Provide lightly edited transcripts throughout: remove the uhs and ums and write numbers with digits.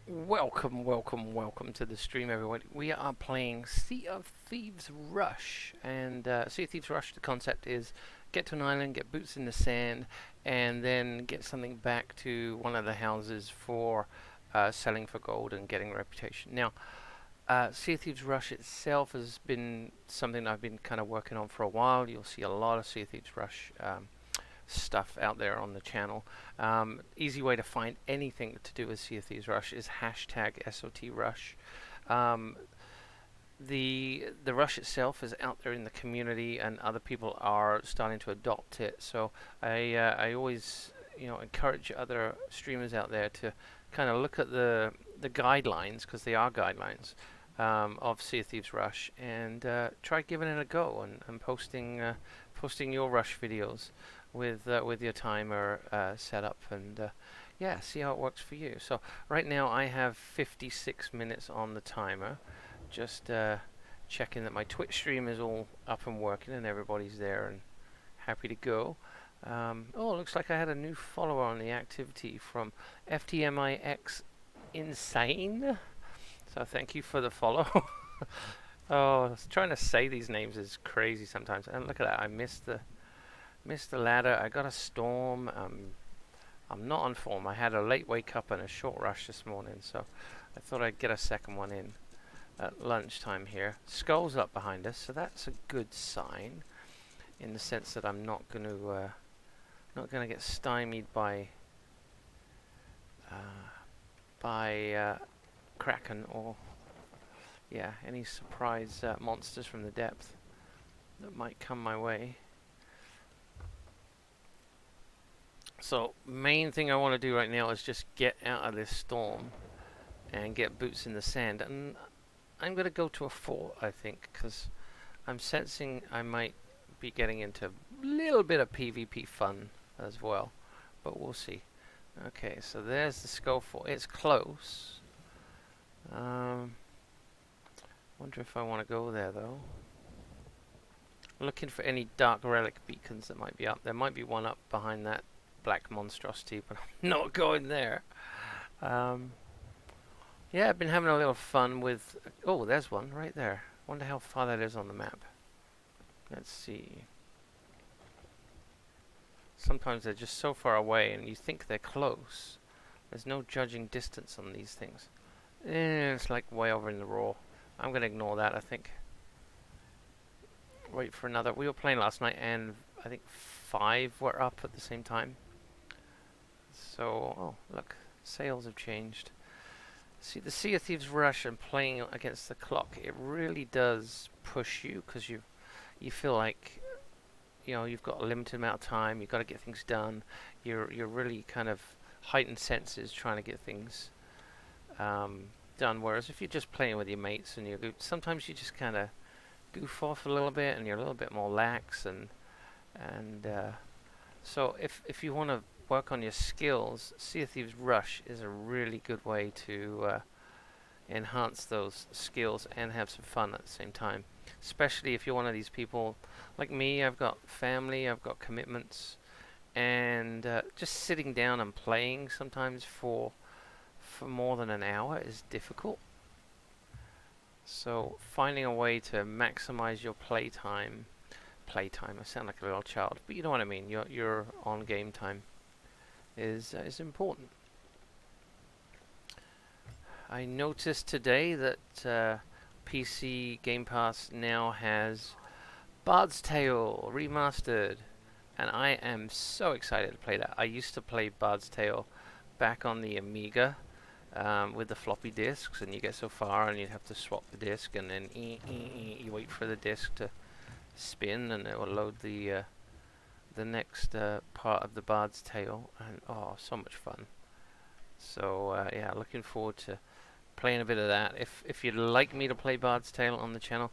Welcome to the stream, everyone. We are playing Sea of Thieves Rush, and Sea of Thieves Rush. The concept is get to an island, get boots in the sand, and then get something back to one of the houses for selling for gold and getting a reputation. Now, Sea of Thieves Rush itself has been something I've been kind of working on for a while. You'll see a lot of Sea of Thieves Rush stuff out there on the channel. Easy way to find anything to do with Sea of Thieves Rush is hashtag SOTRush. Um, the rush itself is out there in the community, and other people are starting to adopt it. So I always encourage other streamers out there to kind of look at the guidelines, because they are guidelines of Sea of Thieves Rush, and try giving it a go and posting your rush videos with your timer set up, and yeah, see how it works for you. So right now I have 56 minutes on the timer. Just checking that my Twitch stream is all up and working and everybody's there and happy to go. Oh, looks like I had a new follower on the activity from FTMIX Insane. So thank you for the follow. Oh, trying to say these names is crazy sometimes. And look at that, I missed the ladder. I got a storm. I'm not on form. I had a late wake up and a short rush this morning, so I thought I'd get a second one in at lunchtime here. Skull's up behind us, so that's a good sign, in the sense that I'm not going to get stymied by Kraken or any surprise monsters from the depth that might come my way. So main thing I want to do right now is just get out of this storm and get boots in the sand, and I'm going to go to a 4, I think, because I'm sensing I might be getting into a little bit of PvP fun as well, but we'll see. Okay, so there's the skull fort. It's close. Wonder if I want to go there, though. Looking for any dark relic beacons that might be up. There might be one up behind that black monstrosity, but I'm not going there. Yeah, I've been having a little fun with... Oh, there's one right there. Wonder how far that is on the map. Let's see. Sometimes they're just so far away and you think they're close. There's no judging distance on these things. It's like way over in the raw. I'm going to ignore that, I think. Wait for another. We were playing last night and I think 5 were up at the same time. So, oh, look. Sails have changed. See, the Sea of Thieves Rush and playing against the clock, it really does push you, because you feel like you've got a limited amount of time. You've got to get things done. You're really kind of heightened senses trying to get things done. Whereas if you're just playing with your mates and sometimes you just kind of goof off a little bit and you're a little bit more lax, and so if you want to work on your skills, Sea of Thieves Rush is a really good way to enhance those skills and have some fun at the same time. Especially if you're one of these people like me. I've got family, I've got commitments, and just sitting down and playing sometimes for more than an hour is difficult. So finding a way to maximize your playtime, I sound like a little child, but you know what I mean, your on game time is important. I noticed today that PC Game Pass now has Bard's Tale Remastered, and I am so excited to play that. I used to play Bard's Tale back on the Amiga with the floppy disks, and you get so far and you'd have to swap the disk, and then you wait for the disk to spin and it will load the next part of the Bard's Tale, and oh, so much fun. So yeah, looking forward to playing a bit of that. If you'd like me to play Bard's Tale on the channel,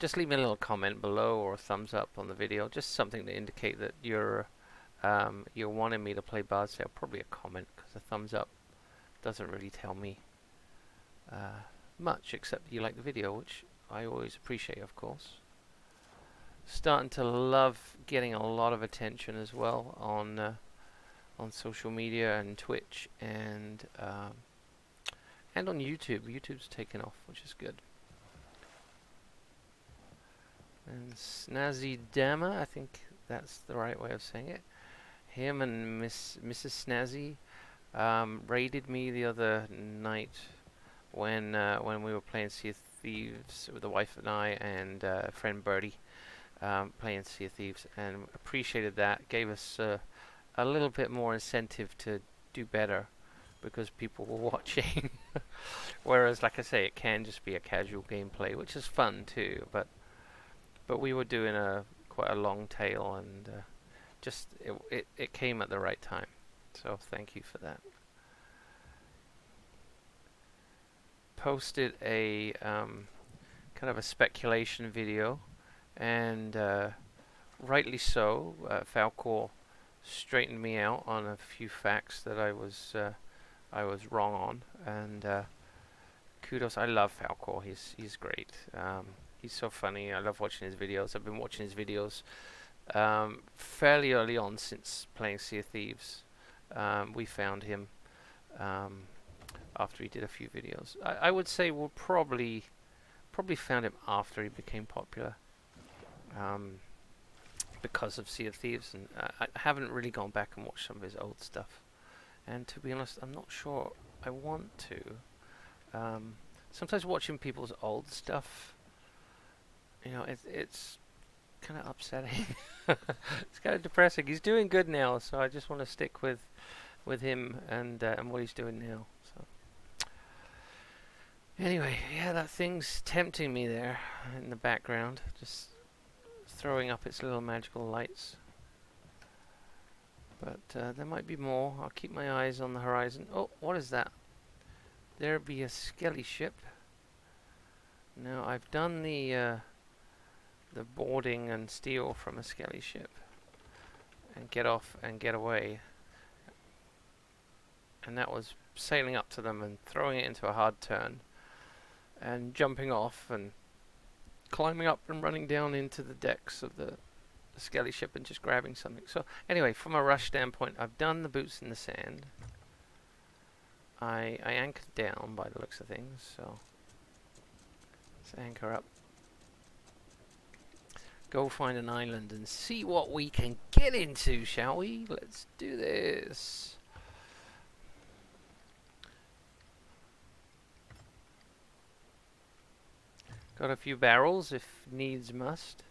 just leave me a little comment below or a thumbs up on the video, just something to indicate that you're wanting me to play Bard's Tale. Probably a comment, because a thumbs up doesn't really tell me much, except you like the video, which I always appreciate, of course. Starting to love getting a lot of attention as well on social media and Twitch, and and on YouTube. YouTube's taken off, which is good. And Snazzy Dama, I think that's the right way of saying it. Him and Mrs. Snazzy raided me the other night when we were playing Sea of Thieves with the wife and I and friend Birdie, playing Sea of Thieves, and appreciated that. Gave us a little bit more incentive to do better because people were watching. Whereas, like I say, it can just be a casual gameplay, which is fun too. But we were doing quite a long tail, and just it came at the right time. So thank you for that. Posted a kind of a speculation video, and rightly so. Falcor straightened me out on a few facts that I was wrong on, and kudos. I love Falcor. He's great. He's so funny. I love watching his videos. I've been watching his videos fairly early on since playing Sea of Thieves. We found him after he did a few videos. I would say we'll probably found him after he became popular, because of Sea of Thieves, and I haven't really gone back and watched some of his old stuff. And to be honest, I'm not sure I want to. Sometimes watching people's old stuff, it's kind of upsetting. It's kind of depressing. He's doing good now, so I just want to stick with him and what he's doing now. So anyway, yeah, that thing's tempting me there in the background, just throwing up its little magical lights. But there might be more. I'll keep my eyes on the horizon. Oh, what is that? There be a skelly ship. Now, I've done the boarding and steal from a skelly ship and get off and get away. And that was sailing up to them and throwing it into a hard turn and jumping off and climbing up and running down into the decks of the skelly ship and just grabbing something. So anyway, from a rush standpoint, I've done the boots in the sand. I anchored down by the looks of things, so let's anchor up. Go find an island and see what we can get into, shall we? Let's do this. Got a few barrels if needs must.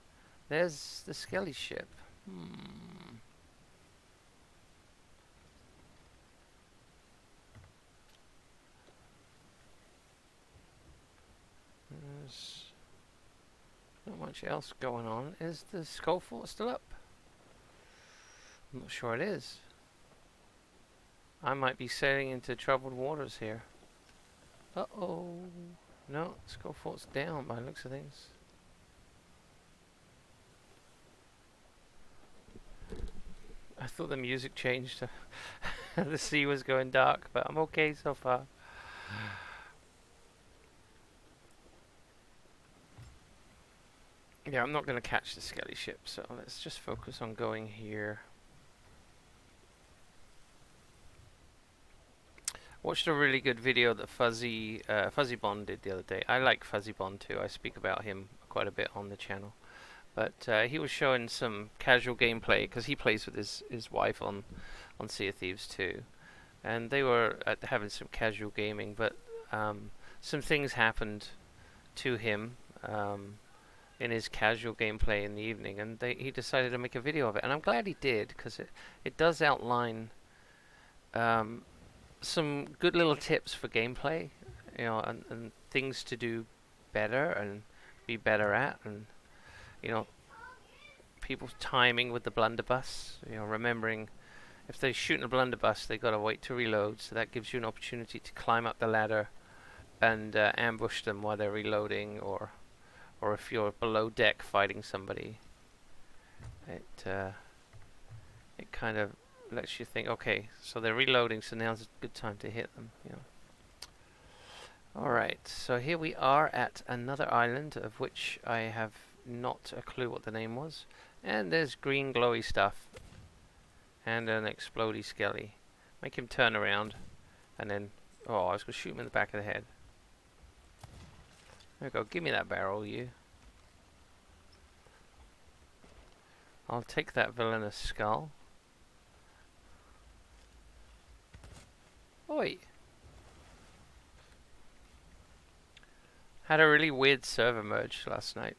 There's the skelly ship. There's not much else going on. Is the skull fort still up? I'm not sure it is. I might be sailing into troubled waters here. Uh-oh. No, skull fort's down by the looks of things. I thought the music changed. The sea was going dark, but I'm okay so far. Yeah, I'm not going to catch the skelly ship, so let's just focus on going here. Watched a really good video that Fuzzy Bond did the other day. I like Fuzzy Bond too. I speak about him quite a bit on the channel. But he was showing some casual gameplay because he plays with his wife on Sea of Thieves too, and they were having some casual gaming. But some things happened to him in his casual gameplay in the evening, and he decided to make a video of it. And I'm glad he did, because it does outline some good little tips for gameplay, and things to do better and be better at, and people's timing with the blunderbuss. Remembering if they're shooting a blunderbuss, they got to wait to reload, so that gives you an opportunity to climb up the ladder and ambush them while they're reloading, or if you're below deck fighting somebody, it kind of lets you think, okay, so they're reloading, so now's a good time to hit them. Alright, so here we are at another island, of which I have not a clue what the name was. And there's green glowy stuff and an explodey skelly. Make him turn around and then Oh, I was going to shoot him in the back of the head. There we go. Give me that barrel, you. I'll take that villainous skull. Oi! Had a really weird server merge last night.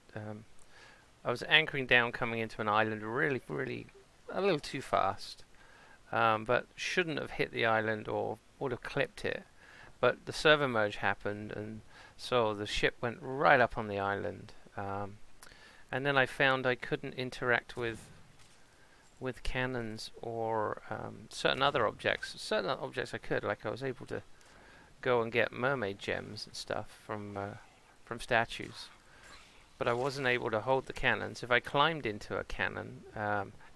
I was anchoring down coming into an island really a little too fast. But shouldn't have hit the island or would have clipped it. But the server merge happened, and so the ship went right up on the island. And then I found I couldn't interact with cannons or certain other objects. Certain objects I could, like I was able to go and get mermaid gems and stuff from statues. But I wasn't able to hold the cannons. If I climbed into a cannon,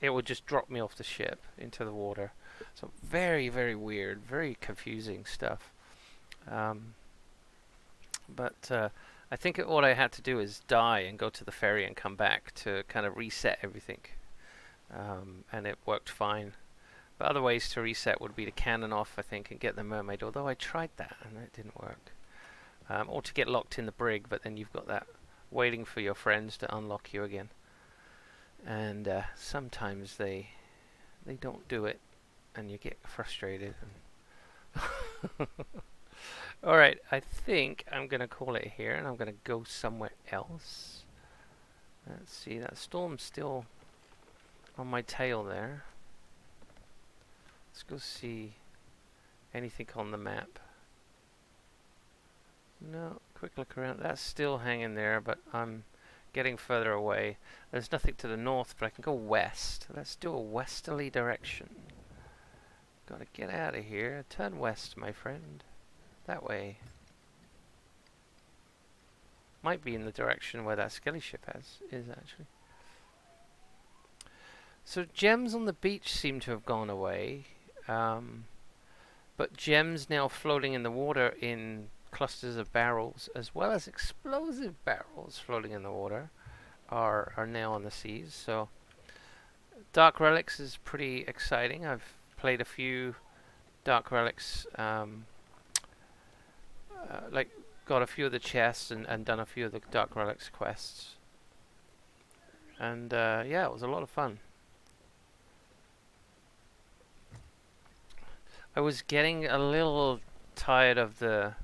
it would just drop me off the ship into the water. So very weird, very confusing stuff. But I think what I had to do is die and go to the ferry and come back to kind of reset everything. And it worked fine. But other ways to reset would be to cannon off, I think, and get the mermaid. Although I tried that and it didn't work. Or to get locked in the brig, but then you've got that waiting for your friends to unlock you again. And sometimes they don't do it, and you get frustrated. Alright, I think I'm going to call it here, and I'm going to go somewhere else. Let's see, that storm's still on my tail there. Let's go see anything on the map. No, quick look around. That's still hanging there, but I'm getting further away. There's nothing to the north, but I can go west. Let's do a westerly direction. Gotta get out of here. Turn west, my friend. That way. Might be in the direction where that skelly ship is actually. So gems on the beach seem to have gone away. But gems now floating in the water in clusters of barrels, as well as explosive barrels floating in the water, are now on the seas. So Dark Relics is pretty exciting. I've played a few Dark Relics, like got a few of the chests and done a few of the Dark Relics quests. And yeah, it was a lot of fun. I was getting a little tired of the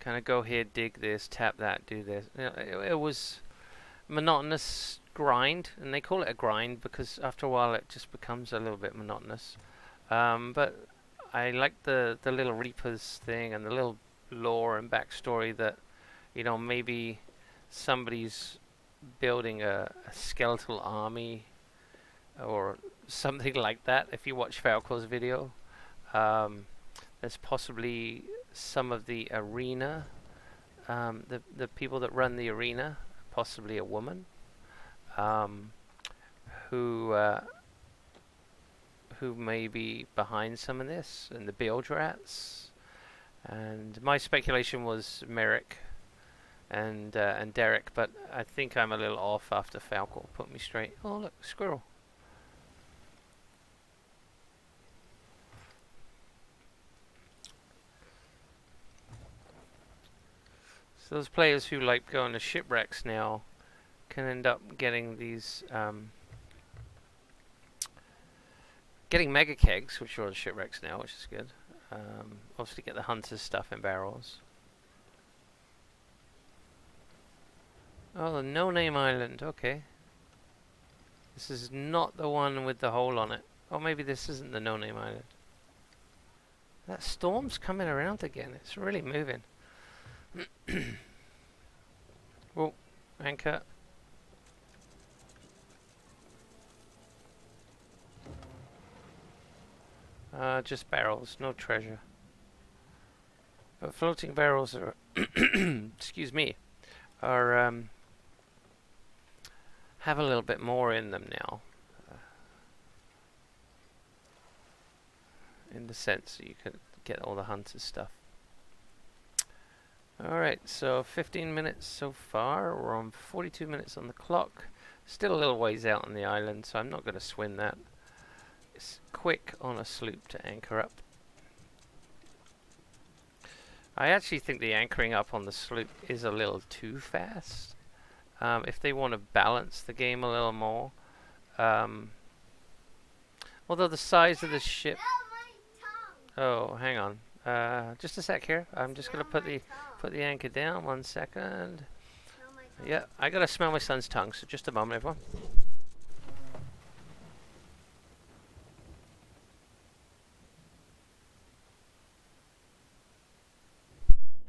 kind of go here, dig this, tap that, do this. You know, it was monotonous grind, and they call it a grind because after a while it just becomes a little bit monotonous. But I like the little Reapers thing and the little lore and backstory that, you know, maybe somebody's building a skeletal army or something like that. If you watch Falco's video, there's possibly some of the arena, the people that run the arena, possibly a woman, who may be behind some of this, and the build rats. And my speculation was Merrick and Derek, but I think I'm a little off after Falco put me straight. Oh look, squirrel. So those players who like going to shipwrecks now can end up getting these getting mega kegs, which are on shipwrecks now, which is good. Obviously get the hunter's stuff in barrels. Oh, the no-name island, okay. This is not the one with the hole on it. Or maybe this isn't the no-name island. That storm's coming around again, it's really moving. Whoa, anchor. Just barrels, no treasure. But floating barrels are, excuse me, are have a little bit more in them now. In the sense that you can get all the hunter's stuff. Alright, so 15 minutes so far. We're on 42 minutes on the clock. Still a little ways out on the island, so I'm not going to swim that. It's quick on a sloop to anchor up. I actually think the anchoring up on the sloop is a little too fast. If they want to balance the game a little more. Um, although the size of the ship... Oh, hang on. Just a sec here. I'm just going to put the anchor down. 1 second. Yeah, I got to smell my son's tongue, so just a moment, everyone.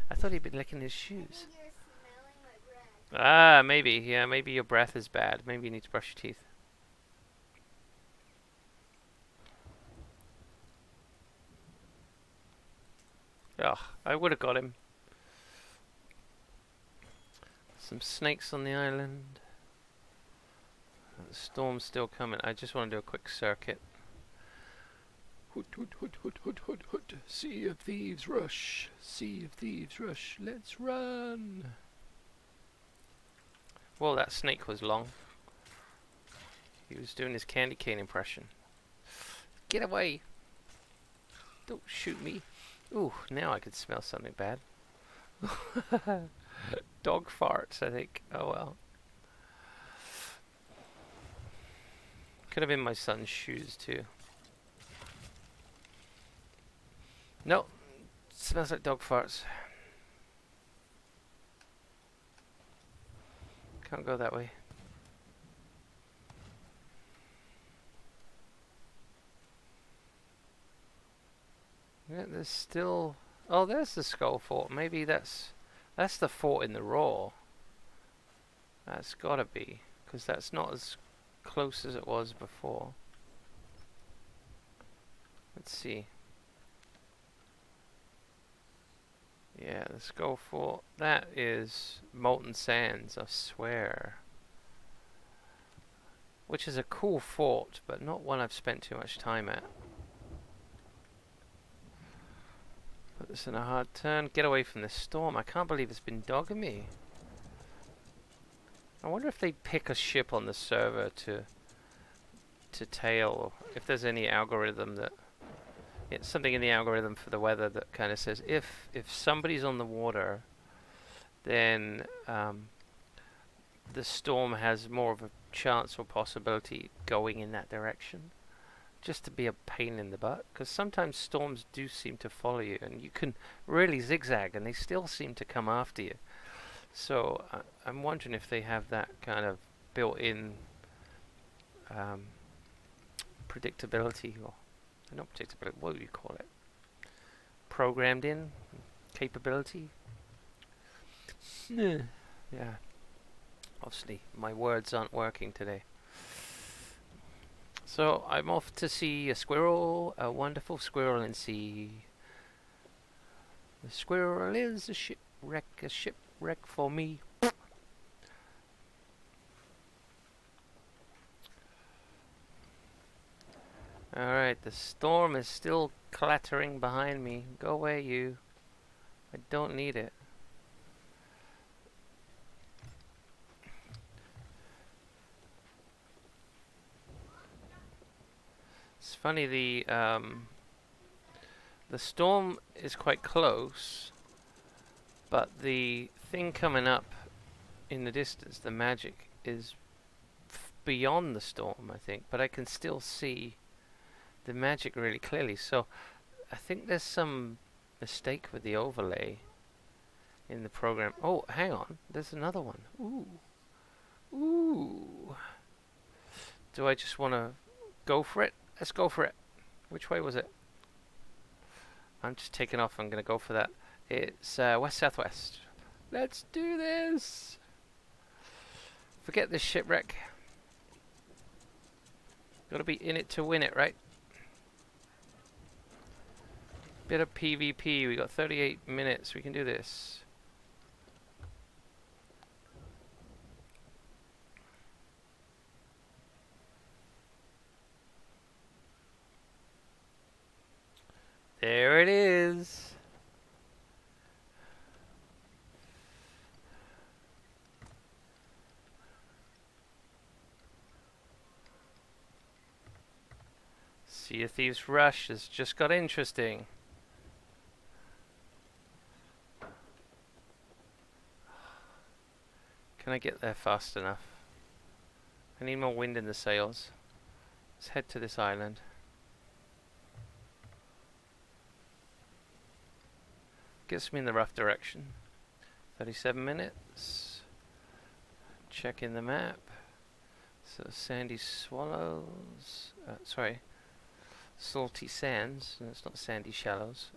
I thought he'd been licking his shoes. Ah, maybe. Yeah, maybe your breath is bad. Maybe you need to brush your teeth. Ugh, I would have got him. Some snakes on the island. The storm's still coming. I just want to do a quick circuit. Hoot, hoot, hoot, hoot, hoot, hoot, hoot. Sea of Thieves rush. Sea of Thieves rush. Let's run. Well, that snake was long. He was doing his candy cane impression. Get away. Don't shoot me. Ooh, now I could smell something bad. Dog farts, I think. Oh well. Could have been my son's shoes too. No, smells like dog farts. Can't go that way. Yeah, there's still... Oh, there's the skull fort. Maybe that's the fort in the Raw. That's gotta be, because that's not as close as it was before. Let's see. Yeah, the skull fort. That is Molten Sands, I swear. Which is a cool fort, but not one I've spent too much time at. Put this in a hard turn. Get away from this storm. I can't believe it's been dogging me. I wonder if they pick a ship on the server to tail, or if there's any algorithm that... It's something in the algorithm for the weather that kind of says if somebody's on the water, then the storm has more of a chance or possibility going in that direction. Just to be a pain in the butt, because sometimes storms do seem to follow you, and you can really zigzag, and they still seem to come after you. So I'm wondering if they have that kind of built-in predictability, or not predictability, what do you call it? Programmed in capability. Yeah. Obviously, my words aren't working today. So I'm off to see a squirrel, a wonderful squirrel, and see. The squirrel is a shipwreck for me. Alright, the storm is still clattering behind me. Go away, you. I don't need it. It's funny, the storm is quite close, but the thing coming up in the distance, the magic, is beyond the storm, I think, but I can still see the magic really clearly. So I think there's some mistake with the overlay in the program. Oh, hang on, there's another one. Ooh. Do I just want to go for it? Let's go for it. Which way was it? I'm just taking off. I'm going to go for that. It's west-southwest. Let's do this. Forget this shipwreck. Gotta be in it to win it, right? Bit of PvP. We got 38 minutes. We can do this. There it is. Sea of Thieves Rush has just got interesting. Can I get there fast enough? I need more wind in the sails. Let's head to this island. Gets me in the rough direction. 37 minutes. Checking the map. So sandy swallows. Sorry. Salty sands. And it's not sandy shallows.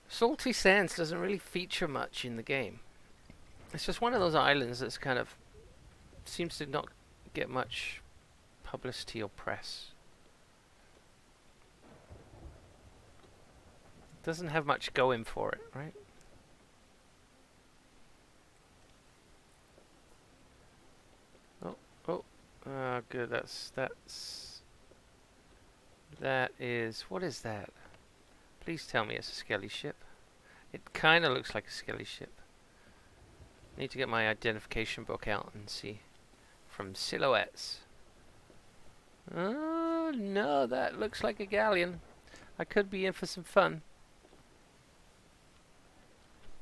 Salty Sands doesn't really feature much in the game. It's just one of those islands that's kind of seems to not get much publicity or press. Doesn't have much going for it, right? Oh, good. That is. What is that? Please tell me it's a skelly ship. It kind of looks like a skelly ship. Need to get my identification book out and see. From silhouettes. Oh, no, that looks like a galleon. I could be in for some fun.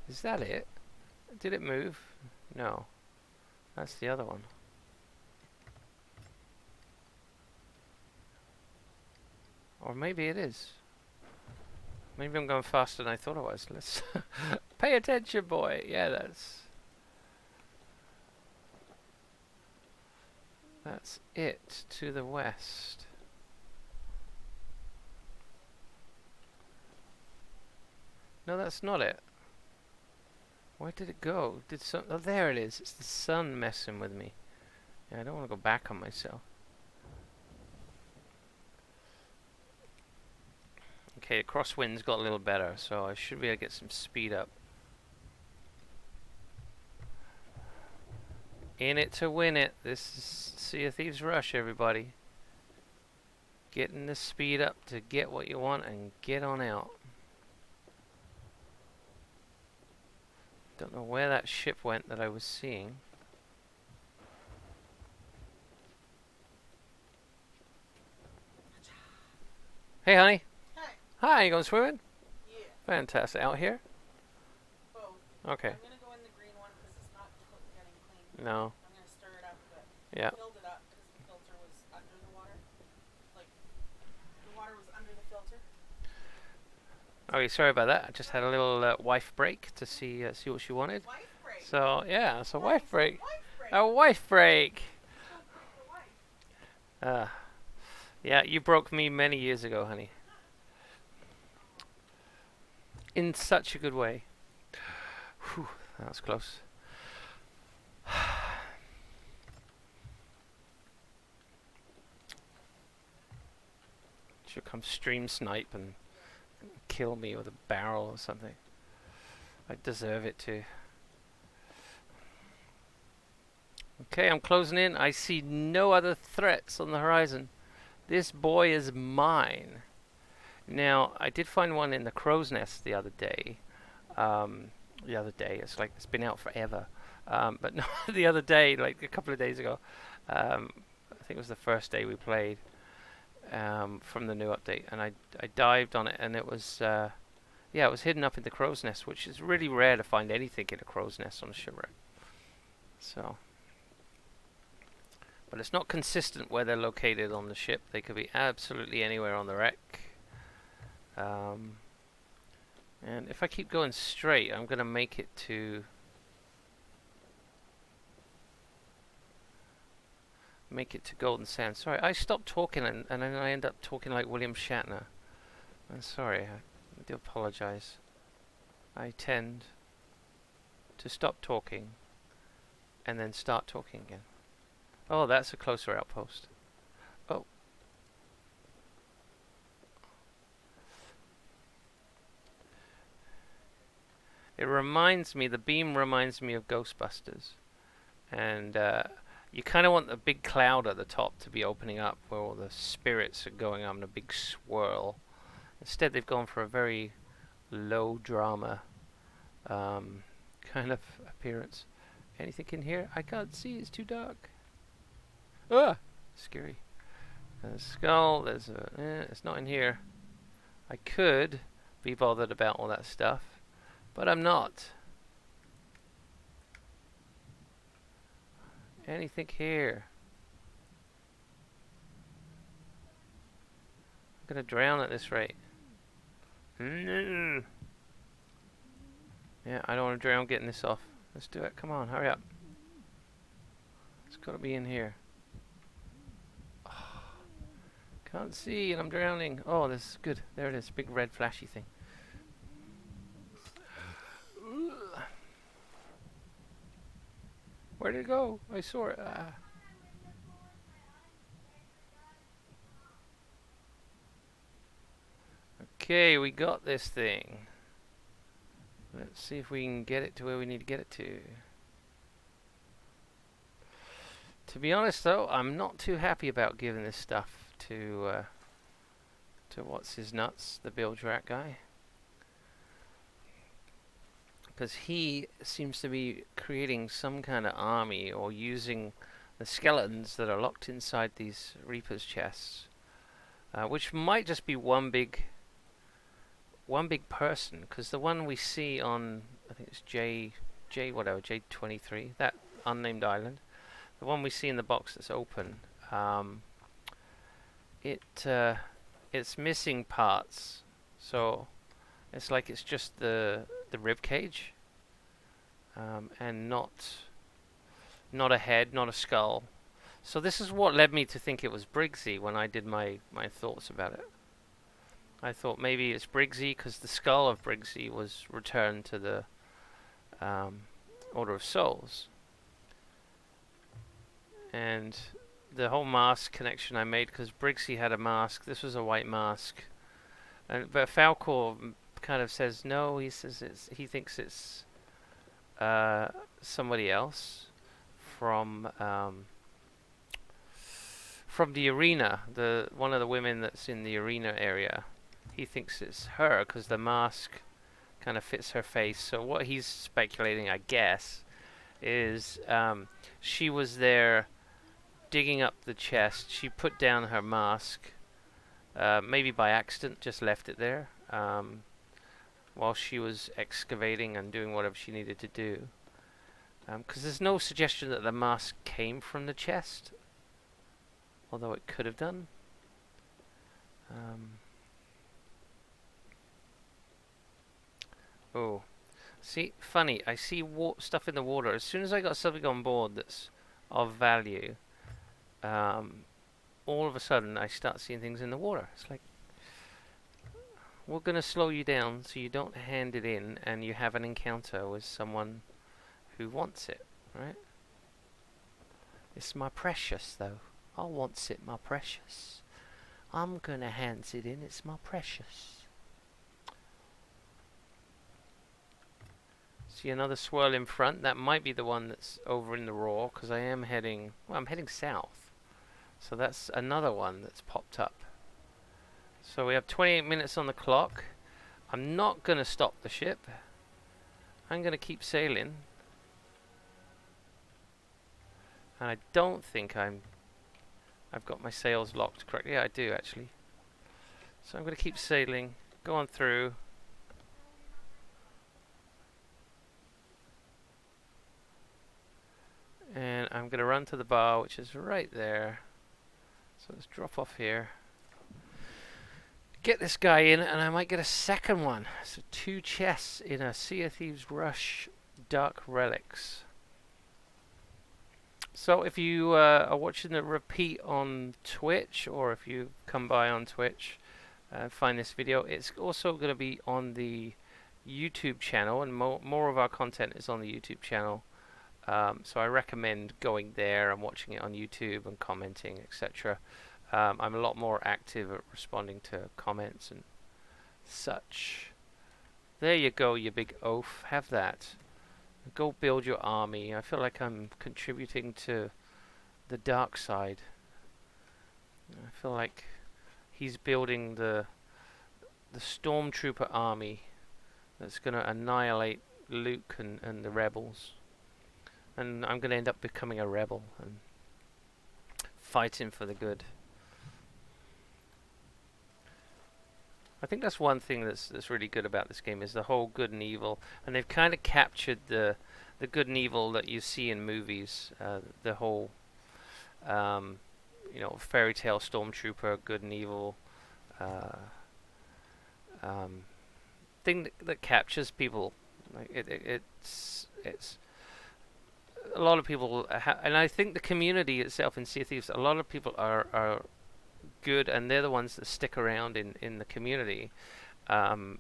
Is that it? Did it move? No. That's the other one. Or maybe it is. Maybe I'm going faster than I thought I was. Let's pay attention, boy. Yeah, that's it to the west. No, that's not it. Where did it go? Oh, there it is. It's the sun messing with me. Yeah, I don't want to go back on myself. Okay, the crosswind's got a little better, so I should be able to get some speed up. In it to win it. This is Sea of Thieves Rush, everybody. Getting the speed up to get what you want and get on out. Don't know where that ship went that I was seeing. Hey, honey. Hi, you going swimming? Yeah. Fantastic. Out here? Both. Okay. I'm going to go in the green one because it's not getting clean. No. I'm going to stir it up a bit. Yeah. I filled it up because the filter was under the water. Like, the water was under the filter. Okay, sorry about that. I just had a little wife break to see what she wanted. Wife break. So, yeah, it's a wife break. Wife break. A wife break. Don't break the wife. Yeah, you broke me many years ago, honey. In such a good way. Whew, that was close. Should come stream snipe and kill me with a barrel or something. I deserve it too. Okay, I'm closing in. I see no other threats on the horizon. This boy is mine. Now, I did find one in the crow's nest the other day. It's like it's been out forever. But no, the other day, like a couple of days ago, I think it was the first day we played from the new update, and I dived on it, and it was it was hidden up in the crow's nest, which is really rare to find anything in a crow's nest on a shipwreck. So, but it's not consistent where they're located on the ship. They could be absolutely anywhere on the wreck. And if I keep going straight, I'm going to make it to Golden Sands. Sorry, I stopped talking and then I end up talking like William Shatner. I'm sorry, I do apologize. I tend to stop talking and then start talking again. Oh, that's a closer outpost. Oh. It reminds me, the beam reminds me of Ghostbusters. And you kind of want the big cloud at the top to be opening up where all the spirits are going on in a big swirl. Instead, they've gone for a very low drama kind of appearance. Anything in here? I can't see, it's too dark. Ah! Scary. There's a skull, there's a... it's not in here. I could be bothered about all that stuff, but I'm not. Anything here? I'm gonna drown at this rate. No. Yeah, I don't want to drown getting this off. Let's do it. Come on, hurry up. It's got to be in here. Oh, can't see and I'm drowning. Oh, this is good. There it is. Big red flashy thing. Where did it go? I saw it. Ah. Okay, we got this thing. Let's see if we can get it to where we need to get it to. To be honest, though, I'm not too happy about giving this stuff to what's his nuts, the bilge rat guy, because he seems to be creating some kind of army or using the skeletons that are locked inside these Reaper's chests, which might just be one big person, because the one we see on, I think it's J23, that unnamed island, the one we see in the box that's open, it's missing parts, so it's like it's just the rib cage, and not a head, not a skull. So this is what led me to think it was Briggsy when I did my thoughts about it. I thought maybe it's Briggsy because the skull of Briggsy was returned to the Order of Souls. And the whole mask connection I made, because Briggsy had a mask, this was a white mask. But Falcor kind of says no, he says he thinks it's somebody else from the arena, one of the women that's in the arena area. He thinks it's her because the mask kind of fits her face. So what he's speculating, I guess, is she was there digging up the chest. She put down her mask, maybe by accident, just left it there while she was excavating and doing whatever she needed to do. Because there's no suggestion that the mask came from the chest, although it could have done. Oh, see, funny. I see stuff in the water. As soon as I got something on board that's of value, all of a sudden I start seeing things in the water. It's like, we're going to slow you down so you don't hand it in and you have an encounter with someone who wants it, right? It's my precious, though. I wants it, my precious. I'm going to hand it in. It's my precious. See another swirl in front. That might be the one that's over in the raw, because I am heading, well, I'm heading south. So that's another one that's popped up. So we have 28 minutes on the clock. I'm not going to stop the ship. I'm going to keep sailing. And I don't think I've got my sails locked correctly. Yeah, I do actually. So I'm going to keep sailing, go on through. And I'm going to run to the bar, which is right there. So let's drop off here. Get this guy in, and I might get a second one. So 2 chests in a Sea of Thieves Rush Dark Relics. So if you are watching the repeat on Twitch, or if you come by on Twitch and find this video, it's also going to be on the YouTube channel, and more of our content is on the YouTube channel. So I recommend going there and watching it on YouTube and commenting, etc. I'm a lot more active at responding to comments and such. There you go, you big oaf. Have that. Go build your army. I feel like I'm contributing to the dark side. I feel like he's building the stormtrooper army that's going to annihilate Luke and the rebels. And I'm going to end up becoming a rebel and fighting for the good. I think that's one thing that's really good about this game is the whole good and evil, and they've kind of captured the good and evil that you see in movies. The whole um, fairy tale stormtrooper, good and evil uh, um, thing that captures people. Like it's a lot of people, and I think the community itself in Sea of Thieves, a lot of people are good, and they're the ones that stick around in the community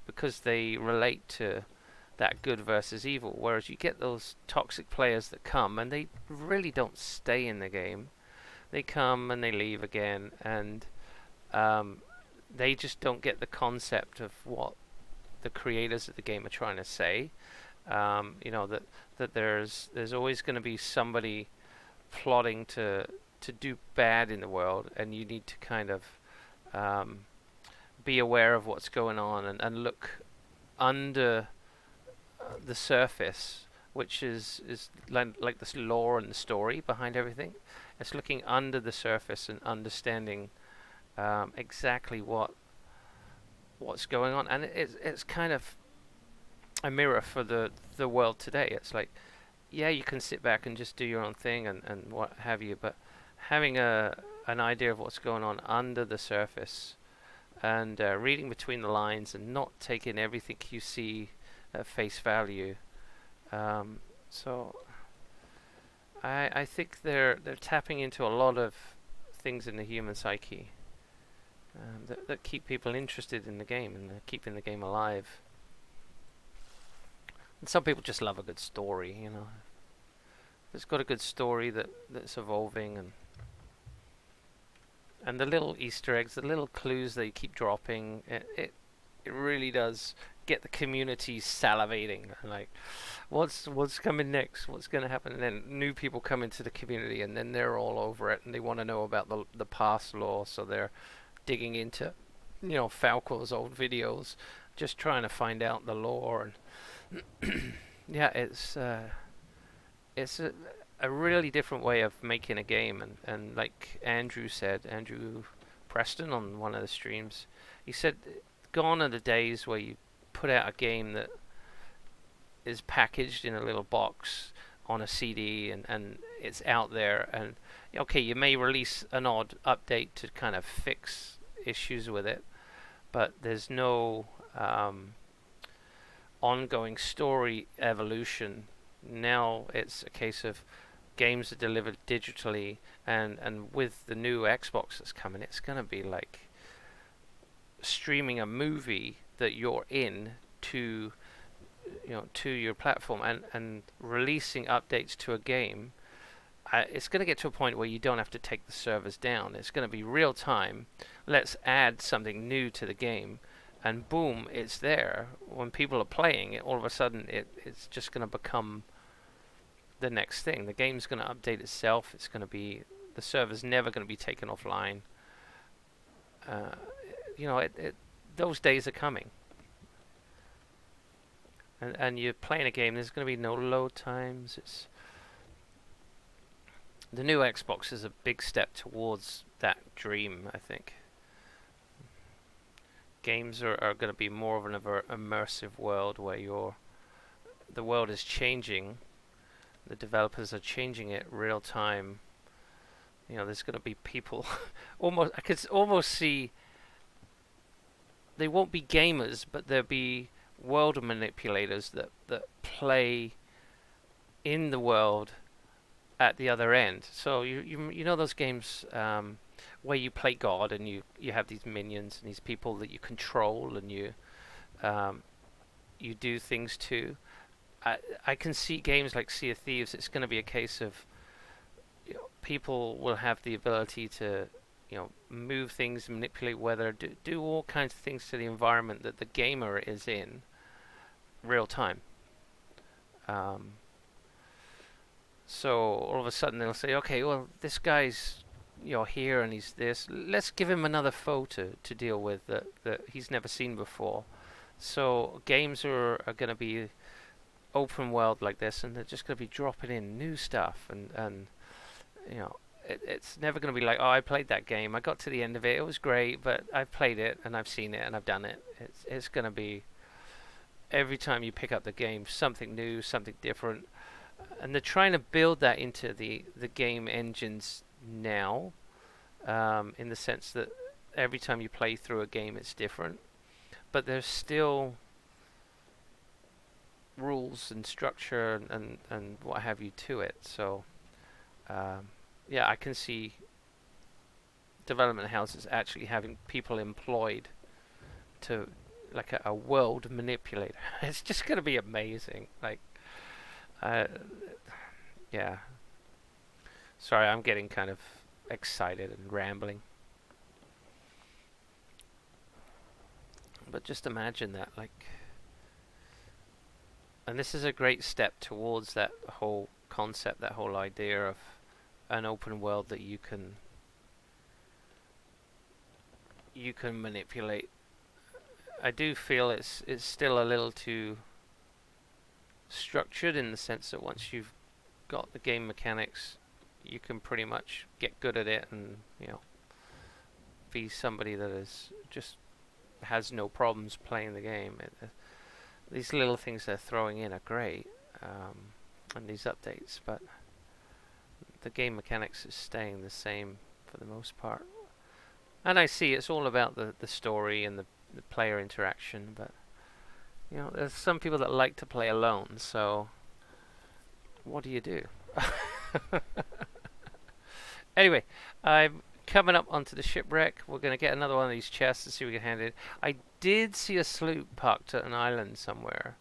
because they relate to that good versus evil. Whereas you get those toxic players that come and they really don't stay in the game. They come and they leave again, and um, they just don't get the concept of what the creators of the game are trying to say. That there's always going to be somebody plotting to do bad in the world, and you need to kind of um, be aware of what's going on and look under the surface, which is like this lore and the story behind everything. It's looking under the surface and understanding exactly what's going on, and it's kind of a mirror for the world today. It's like, yeah, you can sit back and just do your own thing and what have you, but having an idea of what's going on under the surface and reading between the lines and not taking everything you see at face value. So I think they're tapping into a lot of things in the human psyche that keep people interested in the game and keeping the game alive. And some people just love a good story, you know. It's got a good story that's evolving, and the little Easter eggs, the little clues they keep dropping, it really does get the community salivating. Like, what's coming next? What's going to happen? And then new people come into the community, and then they're all over it, and they want to know about the past lore, so they're digging into, Falco's old videos, just trying to find out the lore. And yeah, it's a really different way of making a game, and like Andrew Preston on one of the streams, he said, gone are the days where you put out a game that is packaged in a little box on a CD and it's out there, and okay, you may release an odd update to kind of fix issues with it, but there's no ongoing story evolution. Now it's a case of games are delivered digitally, and with the new Xbox that's coming, it's going to be like streaming a movie that you're in to to your platform, and releasing updates to a game. It's going to get to a point where you don't have to take the servers down. It's going to be real time. Let's add something new to the game, and boom, it's there. When people are playing it, all of a sudden it's just going to become the next thing. The game's going to update itself. It's going to be, the server's never going to be taken offline. Uh, those days are coming. And you're playing a game, there's going to be no load times. The new Xbox is a big step towards that dream, I think. Games are going to be more of an immersive world where the world is changing. The developers are changing it real time. There's going to be people I could almost see, they won't be gamers, but there'll be world manipulators that play in the world at the other end. So you know those games where you play God and you have these minions and these people that you control and you do things to. I can see games like Sea of Thieves. It's going to be a case of people will have the ability to move things, manipulate weather, do all kinds of things to the environment that the gamer is in real time. So all of a sudden they'll say, okay, well, this guy's here and he's this. Let's give him another foe to deal with that he's never seen before. So games are going to be open world like this, and they're just going to be dropping in new stuff, and it's never going to be like, oh, I played that game, I got to the end of it, it was great, but I've played it and I've seen it and I've done it. It's going to be every time you pick up the game, something new, something different, and they're trying to build that into the game engines now, in the sense that every time you play through a game, it's different, but there's still rules and structure and what have you to it. So yeah, I can see development houses actually having people employed to like a world manipulator. It's just going to be amazing. Like, uh, yeah. Sorry, I'm getting kind of excited and rambling. But just imagine that, like, and this is a great step towards that whole concept, that whole idea of an open world that you can manipulate. I do feel it's still a little too structured in the sense that once you've got the game mechanics, you can pretty much get good at it and be somebody that is just has no problems playing the game. These little things they're throwing in are great, and these updates, but the game mechanics is staying the same for the most part. And I see it's all about the story and the player interaction, but there's some people that like to play alone, so what do you do? Anyway, I'm coming up onto the shipwreck. We're going to get another one of these chests to see if we can hand it. I did see a sloop parked at an island somewhere.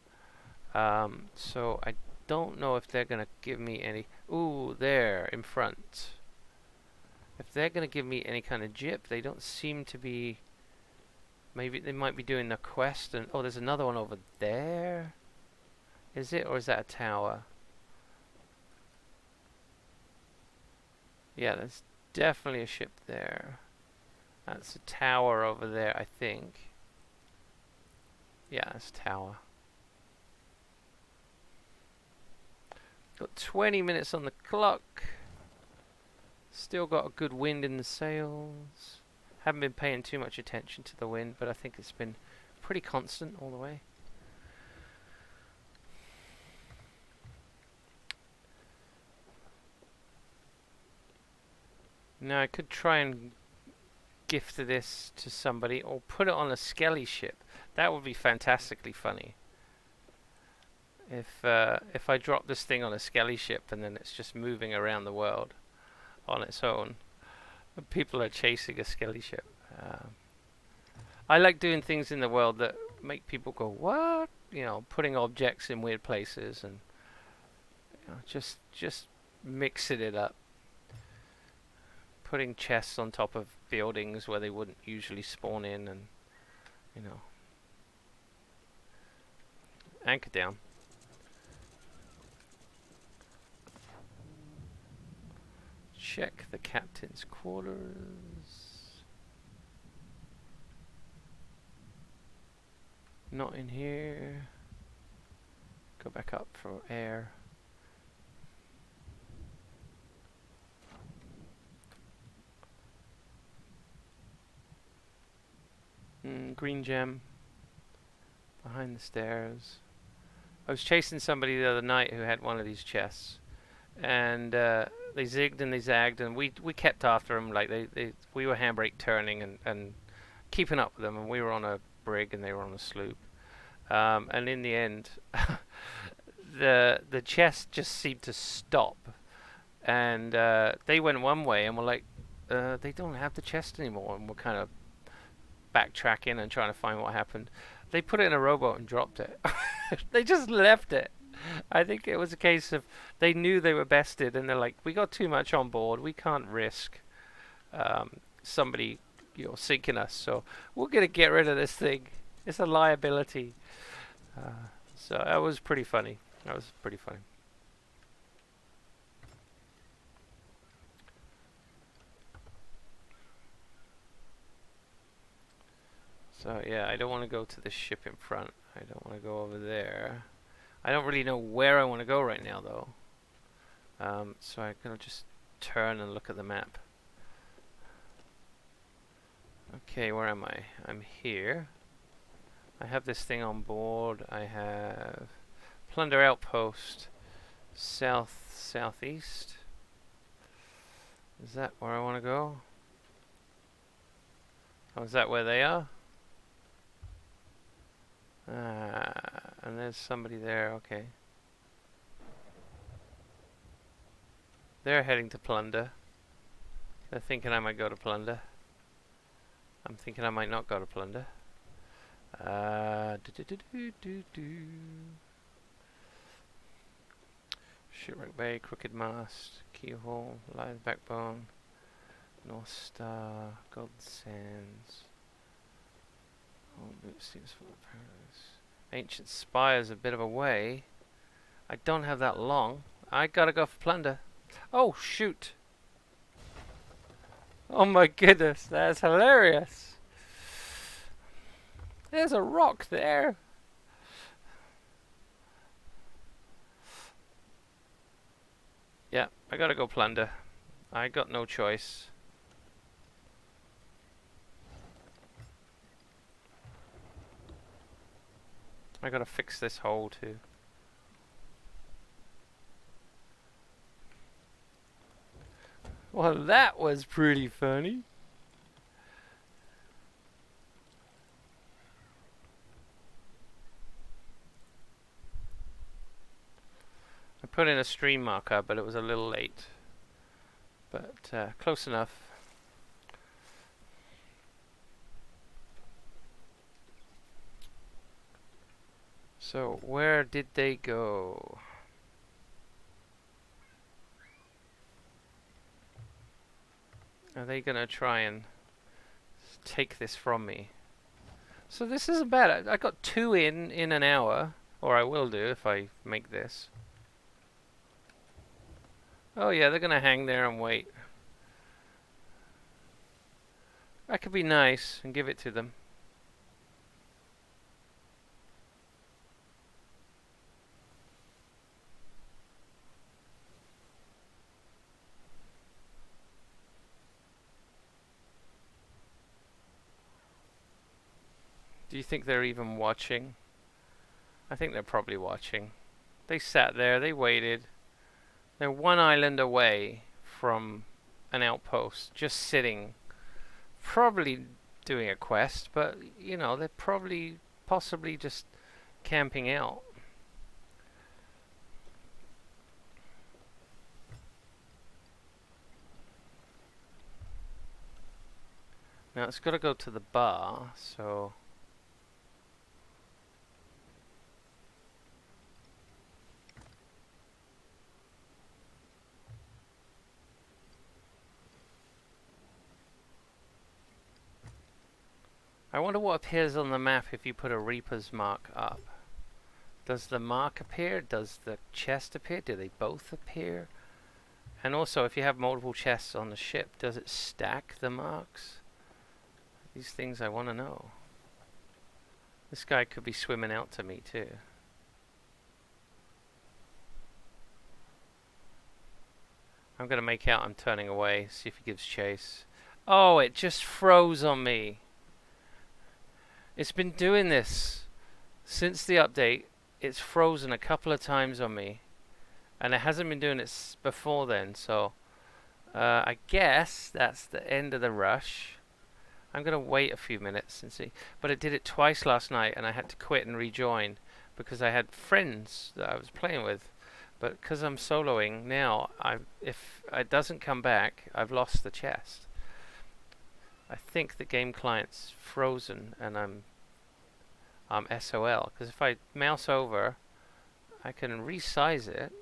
So I don't know if they're going to give me any... Ooh, there, in front. If they're going to give me any kind of jip, they don't seem to be... Maybe they might be doing the quest. And oh, there's another one over there. Is it, or is that a tower? Yeah, there's definitely a ship there. That's a tower over there, I think. Yeah, it's a tower. Got 20 minutes on the clock. Still got a good wind in the sails. Haven't been paying too much attention to the wind, but I think it's been pretty constant all the way. Now I could try and gift this to somebody or put it on a skelly ship. That would be fantastically funny. If I drop this thing on a skelly ship and then it's just moving around the world on its own, and people are chasing a skelly ship. I like doing things in the world that make people go, what? Putting objects in weird places and just mixing it up. Putting chests on top of buildings where they wouldn't usually spawn in, and anchor down. Check the captain's quarters. Not in here. Go back up for air. Green gem behind the stairs. I was chasing somebody the other night who had one of these chests, and they zigged and they zagged, and we kept after them. Like we were handbrake turning and keeping up with them, and we were on a brig and they were on a sloop. And in the end, the chest just seemed to stop, and they went one way, and we're like, they don't have the chest anymore, and we're kind of backtracking and trying to find what happened. They put it in a rowboat and dropped it. They just left it. I think it was a case of they knew they were bested, and they're like, we got too much on board. We can't risk somebody sinking us. So we're gonna get rid of this thing. It's a liability. So that was pretty funny. So yeah, I don't want to go to the ship in front. I don't want to go over there. I don't really know where I want to go right now, though. So I'm gonna just turn and look at the map. Okay, where am I? I'm here. I have this thing on board. I have plunder outpost southeast. Is that where I want to go? Oh, is that where they are? And there's somebody there. Okay. They're heading to plunder. They're thinking I might go to plunder. I'm thinking I might not go to plunder. Shipwreck Bay, Crooked Mast, Keyhole, Live Backbone, North Star, Golden Sands. Old Boot seems full of paradise. Ancient Spire's a bit of a way. I don't have that long. I gotta go for plunder. Oh, shoot. Oh my goodness, that's hilarious. There's a rock there. Yeah, I gotta go plunder. I got no choice. I gotta fix this hole too. Well, that was pretty funny. I put in a stream marker, but it was a little late. But close enough. So, where did they go? Are they gonna try and take this from me? So this isn't bad. I got 2 in an hour, or I will do if I make this. Oh yeah, they're gonna hang there and wait. I could be nice and give it to them. Do you think they're even watching? I think they're probably watching. They sat there, they waited. They're 1 island away from an outpost, just sitting. Probably doing a quest, but you know, they're probably possibly just camping out. Now it's got to go to the bar, so I wonder what appears on the map if you put a Reaper's mark up. Does the mark appear? Does the chest appear? Do they both appear? And also, if you have multiple chests on the ship, does it stack the marks? These things I want to know. This guy could be swimming out to me too. I'm going to make out I'm turning away, see if he gives chase. Oh, it just froze on me. It's been doing this since the update. It's frozen a couple of times on me, and it hasn't been doing it before then, so I guess that's the end of the rush. I'm going to wait a few minutes and see. But it did it twice last night, and I had to quit and rejoin because I had friends that I was playing with. But because I'm soloing now, if it doesn't come back, I've lost the chest. I think the game client's frozen and I'm SOL. Because if I mouse over, I can resize it.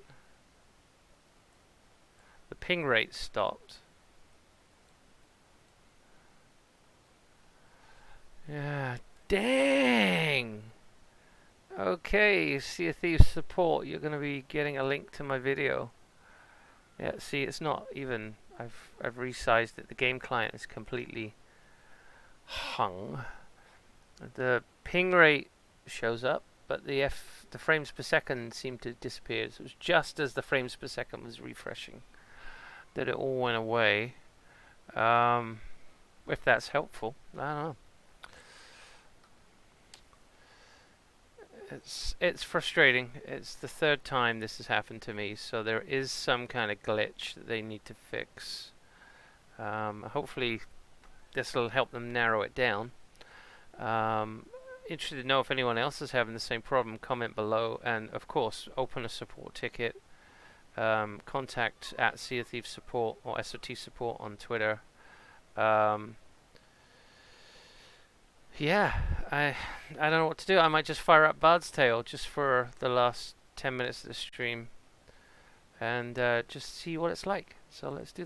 The ping rate stopped. Yeah, dang! Okay, Sea of Thieves support, you're going to be getting a link to my video. Yeah, see, it's not even, I've resized it. The game client is completely hung. The ping rate shows up, but the frames per second seem to disappear. So it was just as the frames per second was refreshing. that it all went away. Um, if that's helpful, I don't know. It's frustrating. It's the third time this has happened to me, so there is some kind of glitch that they need to fix. Hopefully, this will help them narrow it down. Um, Interested to know if anyone else is having the same problem. Comment below, and of course, open a support ticket. Contact at Sea of Thieves support or SOT support on Twitter. Um, yeah, I don't know what to do. I might just fire up Bard's Tale just for the last 10 minutes of the stream and just see what it's like. So let's do that.